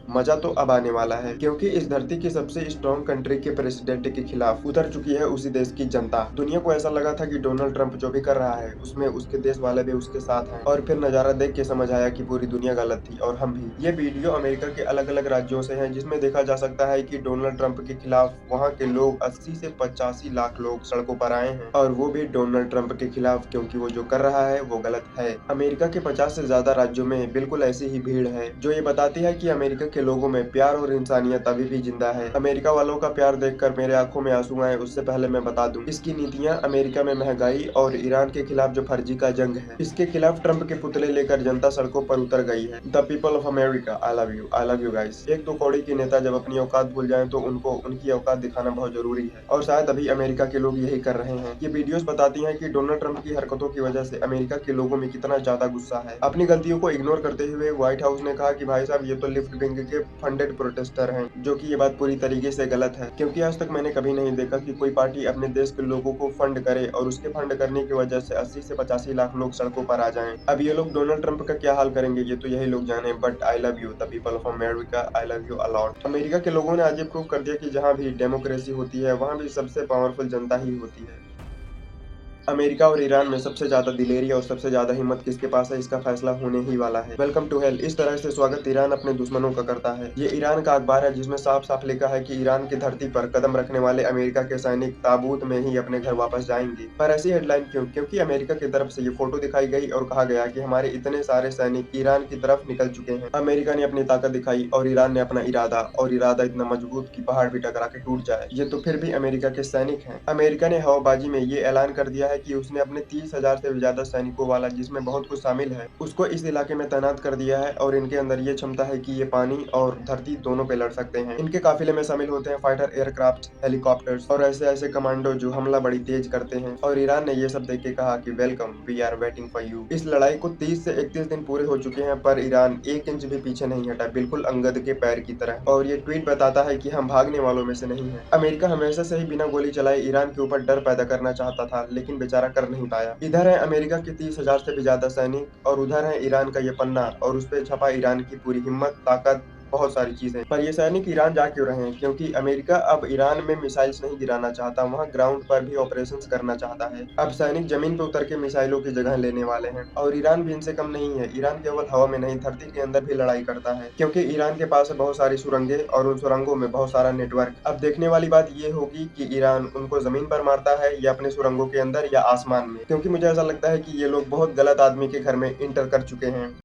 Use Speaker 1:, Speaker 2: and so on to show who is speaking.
Speaker 1: मजा तो अब आने वाला है, क्योंकि इस धरती की सबसे स्ट्रॉन्ग कंट्री के प्रेसिडेंट के खिलाफ उतर चुकी है उसी देश की जनता। दुनिया को ऐसा लगा था कि डोनाल्ड ट्रंप जो भी कर रहा है उसमें उसके देश वाले भी उसके साथ हैं, और फिर नजारा देख के समझ आया कि पूरी दुनिया गलत थी और हम भी। ये वीडियो अमेरिका के अलग अलग राज्यों से है, जिसमें देखा जा सकता है कि डोनाल्ड ट्रंप के खिलाफ वहाँ के लोग 80 से 85 लाख लोग सड़कों पर आए हैं, और वो भी डोनाल्ड ट्रंप के खिलाफ, क्योंकि वो जो कर रहा है वो गलत है। अमेरिका के 50 से ज्यादा राज्यों में बिल्कुल ऐसी ही भीड़ है, जो ये बताती है कि अमेरिका के लोगों में प्यार और इंसानियत अभी भी जिंदा है। अमेरिका वालों का प्यार देखकर मेरे आंखों में आंसू आए, उससे पहले मैं बता दूं, इसकी नीतियां अमेरिका में महंगाई और ईरान के खिलाफ जो फर्जी का जंग है, इसके खिलाफ ट्रंप के पुतले लेकर जनता सड़कों पर उतर गई है। The people of America, I love you guys. एक दो कौड़ी के नेता जब अपनी औकात भूल जाएं तो उनको उनकी औकात दिखाना बहुत जरूरी है, और शायद अभी अमेरिका के लोग यही कर रहे हैं। ये वीडियोस बताती हैं कि डोनाल्ड ट्रंप की हरकतों की वजह से अमेरिका के लोगों में कितना ज्यादा गुस्सा है। अपनी गलतियों को इग्नोर करते हुए व्हाइट हाउस ने कहा कि भाई साहब, ये तो लेफ्ट विंग के फंडेड प्रोटेस्टर हैं, जो कि ये बात पूरी तरीके से गलत है, क्योंकि आज तक मैंने कभी नहीं देखा कि कोई पार्टी अपने देश के लोगों को फंड करे और उसके फंड करने की वजह से 80 से 85 लाख लोग सड़कों पर आ जाएं। अब ये लोग डोनाल्ड ट्रंप का क्या हाल करेंगे ये तो यही लोग जाने, but I love you the people of America, I love you a lot. America के लोगों ने आज ये प्रूव कर दिया कि जहाँ भी डेमोक्रेसी होती है वहाँ भी सबसे पावरफुल जनता ही होती है। अमेरिका और ईरान में सबसे ज्यादा दिलेरी और सबसे ज्यादा हिम्मत किसके पास है, इसका फैसला होने ही वाला है। Welcome to hell. इस तरह से स्वागत ईरान अपने दुश्मनों का करता है। ये ईरान का अखबार है, जिसमें साफ साफ लिखा है कि ईरान की धरती पर कदम रखने वाले अमेरिका के सैनिक ताबूत में ही अपने घर वापस जाएंगे। पर ऐसी हेडलाइन क्यों? क्योंकि अमेरिका की तरफ से ये फोटो दिखाई गई और कहा गया कि हमारे इतने सारे सैनिक ईरान की तरफ निकल चुके हैं। अमेरिका ने अपनी ताकत दिखाई और ईरान ने अपना इरादा, और इरादा इतना मजबूत कि पहाड़ भी टकरा के टूट जाए। ये तो फिर भी अमेरिका के सैनिक हैं। अमेरिका ने हवाबाजी में ये ऐलान कर दिया है कि उसने अपने 30,000 से भी ज्यादा सैनिकों वाला, जिसमें बहुत कुछ शामिल है, उसको इस इलाके में तैनात कर दिया है, और इनके अंदर ये क्षमता है कि ये पानी और धरती दोनों पे लड़ सकते हैं। इनके काफिले में शामिल होते हैं फाइटर एयरक्राफ्ट, हेलीकॉप्टर्स और ऐसे ऐसे कमांडो जो हमला बड़ी तेज करते हैं। और ईरान ने ये सब देख के कहा कि welcome, we are waiting for you. इस लड़ाई को 30 से 31 दिन पूरे हो चुके हैं, पर ईरान 1 इंच भी पीछे नहीं हटा, बिल्कुल अंगद के पैर की तरह। और ये ट्वीट बताता है कि हम भागने वालों में से नहीं है। अमेरिका हमेशा से ही बिना गोली चलाए ईरान के ऊपर डर पैदा करना चाहता था, लेकिन बेचारा कर नहीं पाया। इधर है अमेरिका के 30,000 से भी ज्यादा सैनिक, और उधर है ईरान का ये पन्ना, और उस पे छपा ईरान की पूरी हिम्मत, ताकत, बहुत सारी चीजें। पर ये सैनिक ईरान जा क्यों रहे हैं? क्योंकि अमेरिका अब ईरान में मिसाइल्स नहीं गिराना चाहता, वहाँ ग्राउंड पर भी ऑपरेशंस करना चाहता है। अब सैनिक जमीन पे उतर के मिसाइलों की जगह लेने वाले हैं, और ईरान भी इनसे कम नहीं है। ईरान केवल हवा में नहीं, धरती के अंदर भी लड़ाई करता है, क्योंकि ईरान के पास है बहुत सारी सुरंगें, और उन सुरंगों में बहुत सारा नेटवर्क। अब देखने वाली बात ये होगी कि ईरान उनको जमीन पर मारता है या अपने सुरंगों के अंदर या आसमान में, क्योंकि मुझे ऐसा लगता है कि ये लोग बहुत गलत आदमी के घर में इंटर कर चुके हैं।